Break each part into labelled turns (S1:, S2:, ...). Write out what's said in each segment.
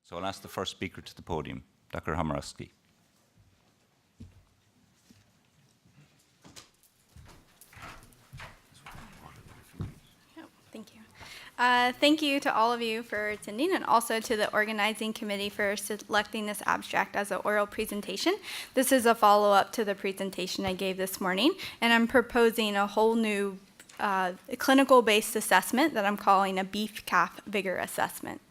S1: So I'll ask the first speaker to the podium, Dr. Homerosky.
S2: Thank you. Thank you to all of you for attending, and also to the organizing committee for selecting this abstract as an oral presentation. This is a follow-up to the presentation I gave this morning, and I'm proposing a whole new clinical-based assessment that I'm calling a beef-calf vigor assessment.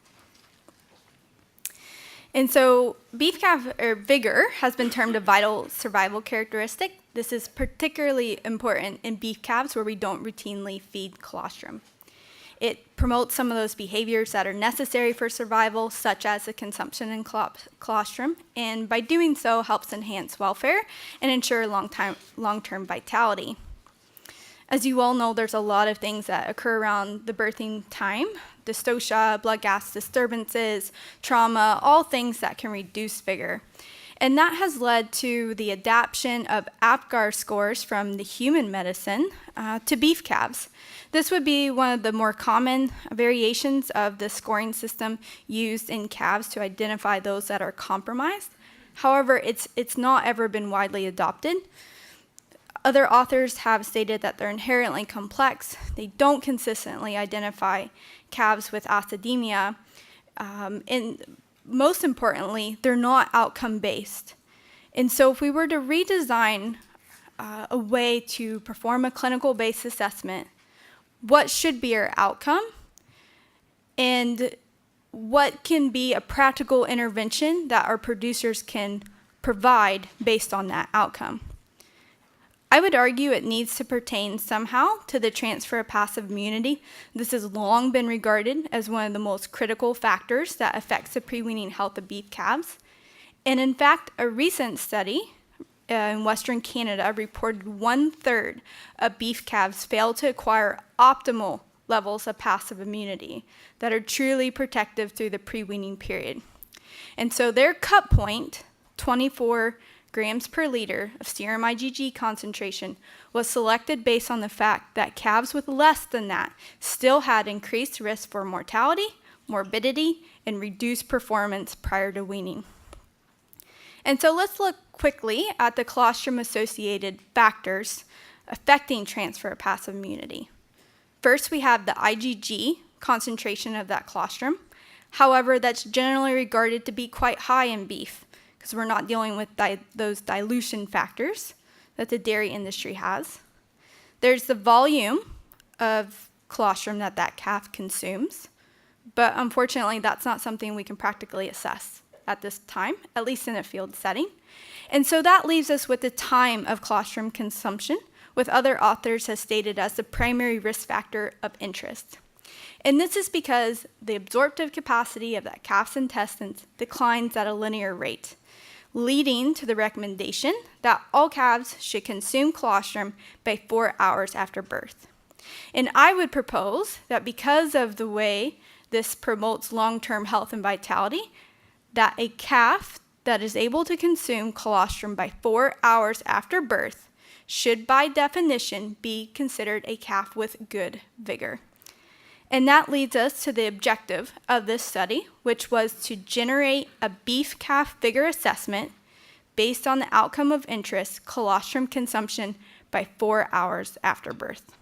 S2: And so beef-calf or vigor has been termed a vital survival characteristic. This is particularly important in beef calves where we don't routinely feed colostrum. It promotes some of those behaviors that are necessary for survival, such as the consumption in colostrum, and by doing so helps enhance welfare and ensure long-term vitality. As you all know, there's a lot of things that occur around the birthing time: dystocia, blood gas disturbances, trauma, all things that can reduce vigor. And that has led to the adaptation of APGAR scores from the human medicine to beef calves. This would be one of the more common variations of the scoring system used in calves to identify those that are compromised. However, it's not ever been widely adopted. Other authors have stated that they're inherently complex. They don't consistently identify calves with acidemia. And most importantly, they're not outcome-based. And so if we were to redesign a way to perform a clinical-based assessment, what should be our outcome? And what can be a practical intervention that our producers can provide based on that outcome? I would argue it needs to pertain somehow to the transfer of passive immunity. This has long been regarded as one of the most critical factors that affects the pre-weaning health of beef calves. And in fact, a recent study in Western Canada reported 1/3 of beef calves fail to acquire optimal levels of passive immunity that are truly protective through the pre-weaning period. And so their cut point, 24 grams per liter of serum IgG concentration, was selected based on the fact that calves with less than that still had increased risk for mortality, morbidity, and reduced performance prior to weaning. And so let's look quickly at the colostrum-associated factors affecting transfer of passive immunity. First, we have the IgG concentration of that colostrum. However, that's generally regarded to be quite high in beef, because we're not dealing with those dilution factors that the dairy industry has. There's the volume of colostrum that calf consumes, but unfortunately that's not something we can practically assess at this time, at least in a field setting. And so that leaves us with the time of colostrum consumption, with other authors has stated as the primary risk factor of interest. And this is because the absorptive capacity of that calf's intestines declines at a linear rate, leading to the recommendation that all calves should consume colostrum by 4 hours after birth. And I would propose that because of the way this promotes long-term health and vitality, that a calf that is able to consume colostrum by 4 hours after birth should by definition be considered a calf with good vigor. And that leads us to the objective of this study, which was to generate a beef calf vigor assessment based on the outcome of interest, colostrum consumption by 4 hours after birth.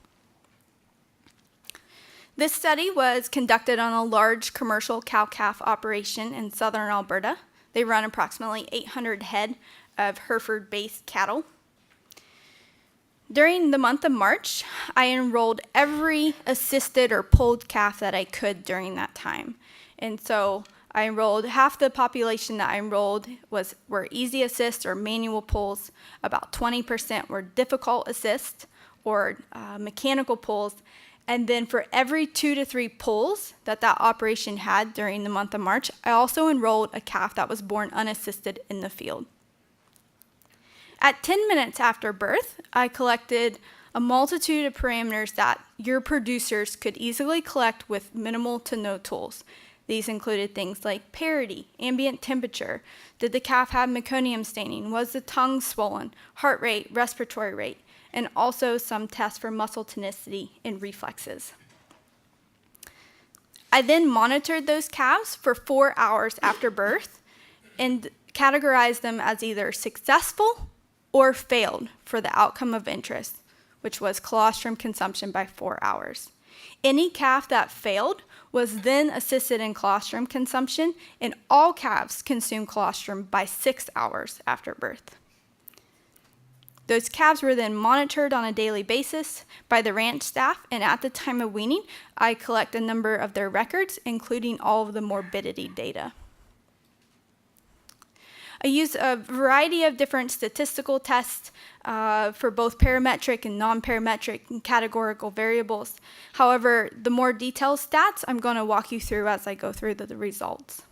S2: This study was conducted on a large commercial cow-calf operation in southern Alberta. They run approximately 800 head of Hereford-based cattle. During the month of March, I enrolled every assisted or pulled calf that I could during that time. And so I enrolled half the population that I enrolled were easy assist or manual pulls. About 20% were difficult assist or mechanical pulls. And then for every 2 to 3 pulls that operation had during the month of March, I also enrolled a calf that was born unassisted in the field. At 10 minutes after birth, I collected a multitude of parameters that your producers could easily collect with minimal to no tools. These included things like parity, ambient temperature, did the calf have meconium staining, was the tongue swollen, heart rate, respiratory rate, and also some tests for muscle tonicity and reflexes. I then monitored those calves for 4 hours after birth and categorized them as either successful or failed for the outcome of interest, which was colostrum consumption by 4 hours. Any calf that failed was then assisted in colostrum consumption, and all calves consumed colostrum by 6 hours after birth. Those calves were then monitored on a daily basis by the ranch staff, and at the time of weaning, I collect a number of their records, including all of the morbidity data. I use a variety of different statistical tests for both parametric and non-parametric and categorical variables. However, the more detailed stats I'm going to walk you through as I go through the results.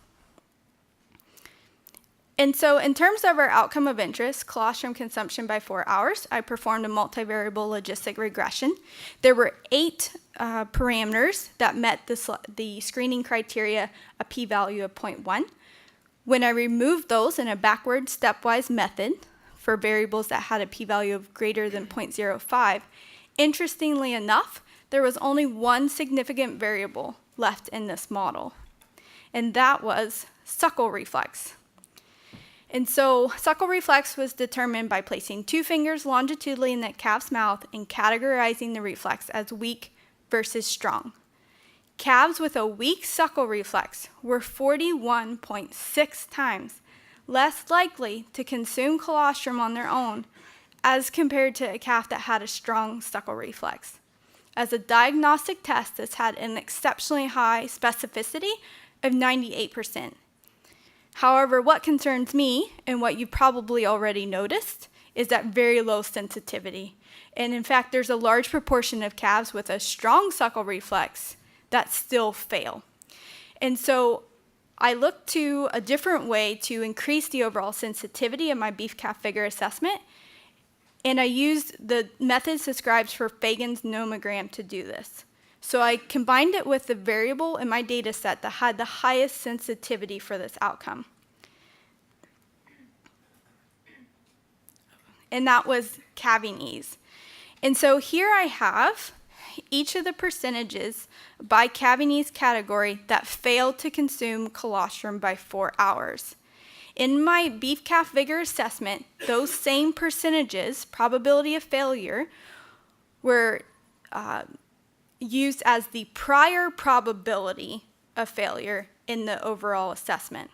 S2: And so in terms of our outcome of interest, colostrum consumption by 4 hours, I performed a multivariable logistic regression. There were 8 parameters that met the screening criteria, a p-value of 0.1. When I removed those in a backward stepwise method for variables that had a p-value of greater than 0.05, interestingly enough, there was only one significant variable left in this model, and that was suckle reflex. And so suckle reflex was determined by placing 2 fingers longitudinally in the calf's mouth and categorizing the reflex as weak versus strong. Calves with a weak suckle reflex were 41.6 times less likely to consume colostrum on their own as compared to a calf that had a strong suckle reflex. As a diagnostic test, this had an exceptionally high specificity of 98%. However, what concerns me, and what you probably already noticed, is that very low sensitivity. And in fact, there's a large proportion of calves with a strong suckle reflex that still fail. And so I looked to a different way to increase the overall sensitivity of my beef calf vigor assessment, and I used the methods described for Fagan's nomogram to do this. So I combined it with the variable in my data set that had the highest sensitivity for this outcome. And that was calving ease. And so here I have each of the percentages by calving ease category that failed to consume colostrum by 4 hours. In my beef calf vigor assessment, those same percentages, probability of failure, were used as the prior probability of failure in the overall assessment.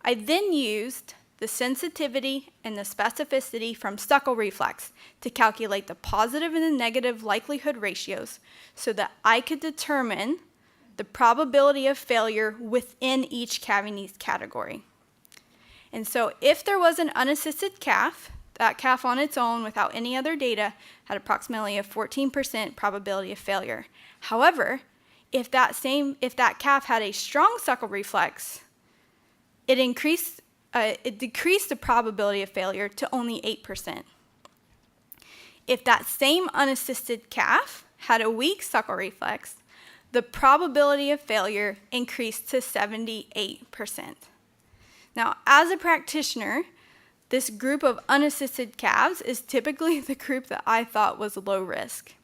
S2: I then used the sensitivity and the specificity from suckle reflex to calculate the positive and the negative likelihood ratios so that I could determine the probability of failure within each calving ease category. And so if there was an unassisted calf, that calf on its own without any other data had approximately a 14% probability of failure. However, if that calf had a strong suckle reflex, it decreased the probability of failure to only 8%. If that same unassisted calf had a weak suckle reflex, the probability of failure increased to 78%. Now, as a practitioner, this group of unassisted calves is typically the group that I thought was low risk.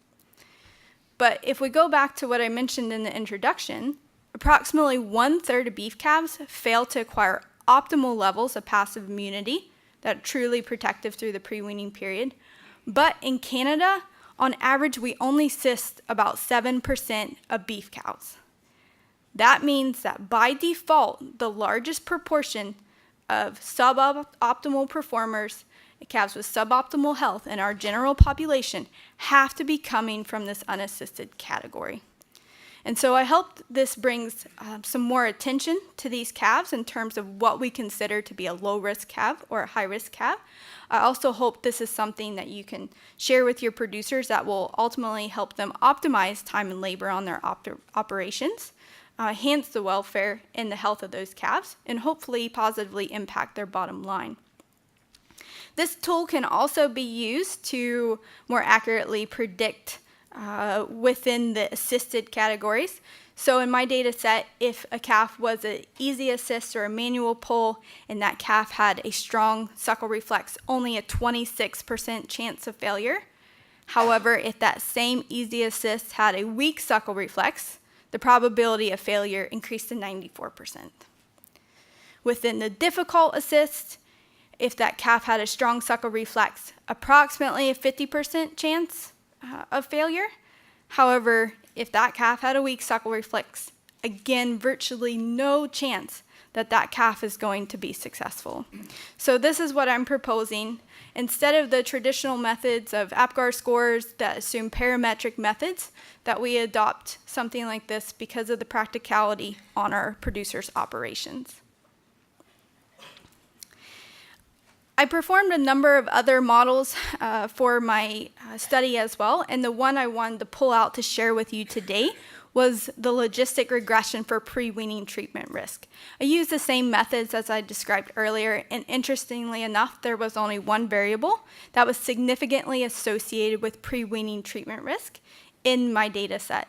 S2: But if we go back to what I mentioned in the introduction, approximately 1/3 of beef calves fail to acquire optimal levels of passive immunity that are truly protective through the pre-weaning period. But in Canada, on average, we only cyst about 7% of beef cows. That means that by default, the largest proportion of suboptimal performers, calves with suboptimal health in our general population, have to be coming from this unassisted category. And so I hope this brings some more attention to these calves in terms of what we consider to be a low-risk calf or a high-risk calf. I also hope this is something that you can share with your producers that will ultimately help them optimize time and labor on their operations, enhance the welfare and the health of those calves, and hopefully positively impact their bottom line. This tool can also be used to more accurately predict within the assisted categories. So in my data set, if a calf was an easy assist or a manual pull and that calf had a strong suckle reflex, only a 26% chance of failure. However, if that same easy assist had a weak suckle reflex, the probability of failure increased to 94%. Within the difficult assist, if that calf had a strong suckle reflex, approximately a 50% chance of failure. However, if that calf had a weak suckle reflex, again, virtually no chance that that calf is going to be successful. So this is what I'm proposing. Instead of the traditional methods of APGAR scores that assume parametric methods, that we adopt something like this because of the practicality on our producers' operations. I performed a number of other models for my study as well, and the one I wanted to pull out to share with you today was the logistic regression for pre-weaning treatment risk. I used the same methods as I described earlier, and interestingly enough, there was only one variable that was significantly associated with pre-weaning treatment risk in my data set.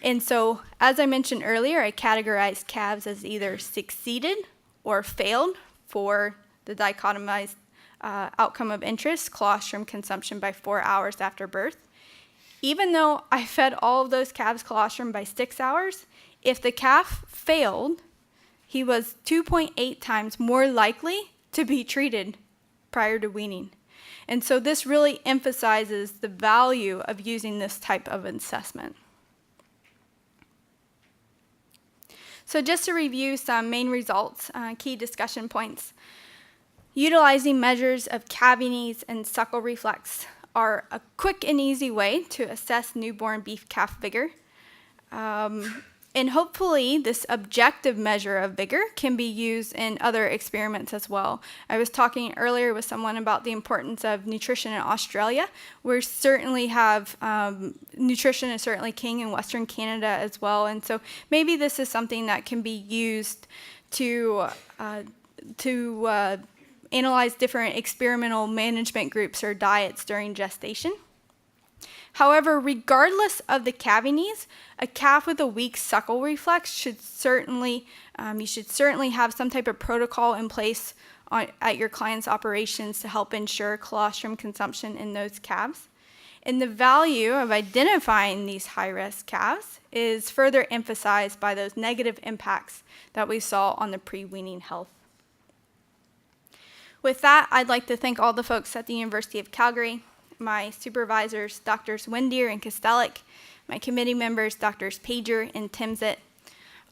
S2: And so, as I mentioned earlier, I categorized calves as either succeeded or failed for the dichotomized outcome of interest, colostrum consumption by 4 hours after birth. Even though I fed all of those calves colostrum by 6 hours, if the calf failed, he was 2.8 times more likely to be treated prior to weaning. And so this really emphasizes the value of using this type of assessment. So just to review some main results, key discussion points. Utilizing measures of calving ease and suckle reflex are a quick and easy way to assess newborn beef calf vigor. And hopefully this objective measure of vigor can be used in other experiments as well. I was talking earlier with someone about the importance of nutrition in Australia. We certainly have, nutrition is certainly king in Western Canada as well. And so maybe this is something that can be used to analyze different experimental management groups or diets during gestation. However, regardless of the calving ease, a calf with a weak suckle reflex should certainly, you should certainly have some type of protocol in place at your client's operations to help ensure colostrum consumption in those calves. And the value of identifying these high-risk calves is further emphasized by those negative impacts that we saw on the pre-weaning health. With that, I'd like to thank all the folks at the University of Calgary, my supervisors, Drs. Windier and Kostelic, my committee members, Drs. Pager and Timsit,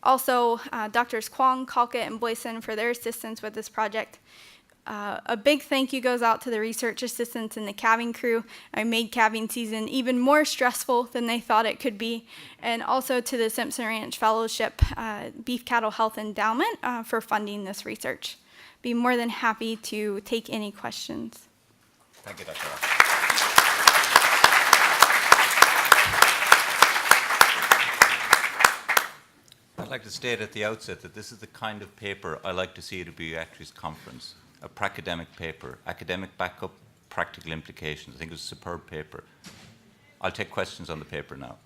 S2: also Drs. Kwong, Kalkett, and Boyson for their assistance with this project. A big thank you goes out to the research assistants and the calving crew. I made calving season even more stressful than they thought it could be, and also to the Simpson Ranch Fellowship Beef Cattle Health Endowment for funding this research. Be more than happy to take any questions.
S1: Thank you, Dr. I'd like to state at the outset that this is the kind of paper I like to see at a Buiatrics conference, a pracademic paper, academic backup, practical implications. I think it's a superb paper. I'll take questions on the paper now.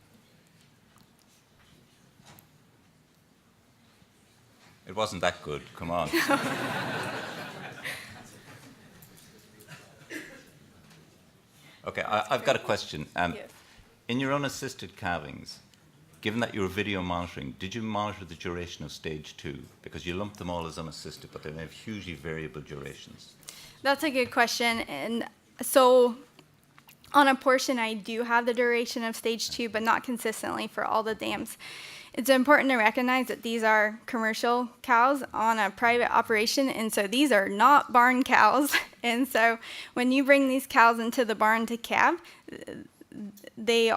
S1: It wasn't that good, come on. Okay, I've got a question.
S2: Yes.
S1: In your unassisted calvings, given that you were video monitoring, did you monitor the duration of stage 2? Because you lump them all as unassisted, but they have hugely variable durations.
S2: That's a good question. And so on a portion, I do have the duration of stage 2, but not consistently for all the dams. It's important to recognize that these are commercial cows on a private operation, and so these are not barn cows. And so when you bring these cows into the barn to calve, they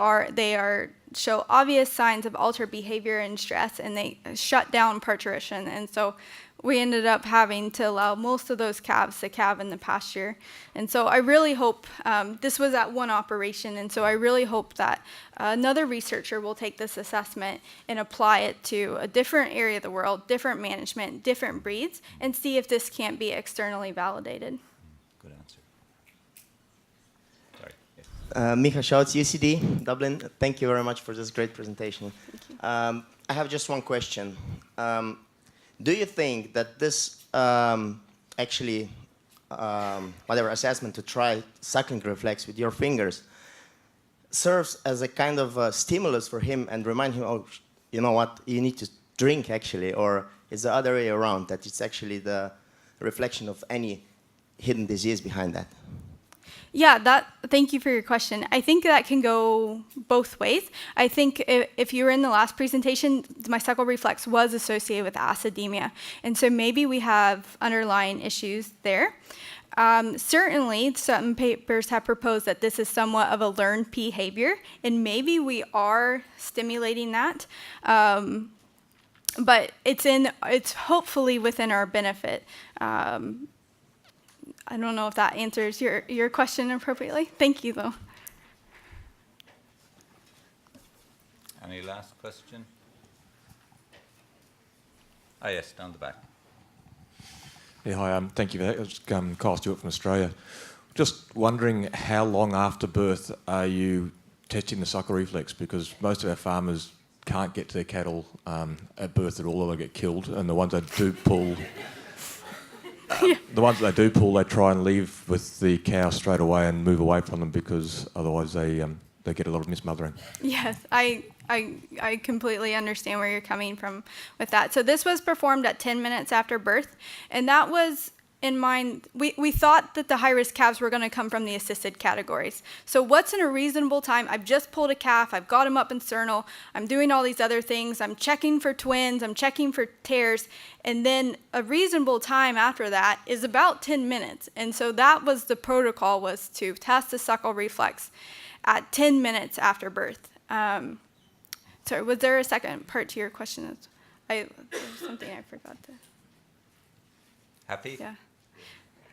S2: show obvious signs of altered behavior and stress, and they shut down parturition. And so we ended up having to allow most of those calves to calve in the pasture. And so I really hope, this was at one operation, and so I really hope that another researcher will take this assessment and apply it to a different area of the world, different management, different breeds, and see if this can't be externally validated.
S1: Good answer. Sorry.
S3: Micha Schultz, UCD, Dublin. Thank you very much for this great presentation. I have just one question. Do you think that this whatever assessment to try suckling reflex with your fingers serves as a kind of stimulus for him and remind him, oh, you know what, you need to drink actually, or is the other way around, that it's actually the reflection of any hidden disease behind that?
S2: Yeah, thank you for your question. I think that can go both ways. I think if you were in the last presentation, my suckle reflex was associated with acidemia. And so maybe we have underlying issues there. Certainly, some papers have proposed that this is somewhat of a learned behavior, and maybe we are stimulating that. But it's hopefully within our benefit. I don't know if that answers your question appropriately. Thank you, though.
S1: Any last question? Ah, yes, down the back.
S4: Yeah, hi, thank you for that. It's Kyle Stewart from Australia. Just wondering, how long after birth are you testing the suckle reflex? Because most of our farmers can't get to their cattle at birth at all, or they get killed, and the ones that do pull... The ones that they do pull, they try and leave with the cow straight away and move away from them, because otherwise they get a lot of mismothering. Yes,
S2: I completely understand where you're coming from with that. So this was performed at 10 minutes after birth, and that was in mind. We thought that the high-risk calves were going to come from the assisted categories. So what's in a reasonable time? I've just pulled a calf, I've got him up in sternal, I'm doing all these other things, I'm checking for twins, I'm checking for tears, and then a reasonable time after that is about 10 minutes. And so that was the protocol, was to test the suckle reflex at 10 minutes after birth. Sorry, was there a second part to your question? There was something I forgot to...
S1: Happy?
S2: Yeah.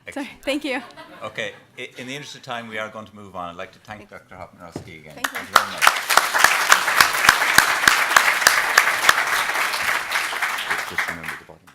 S1: Excellent.
S2: Sorry, thank you.
S1: Okay, in the interest of time, we are going to move on. I'd like to thank Dr. Homerosky again.
S2: Thank you.
S1: Thank you very much. Just remember the bottom.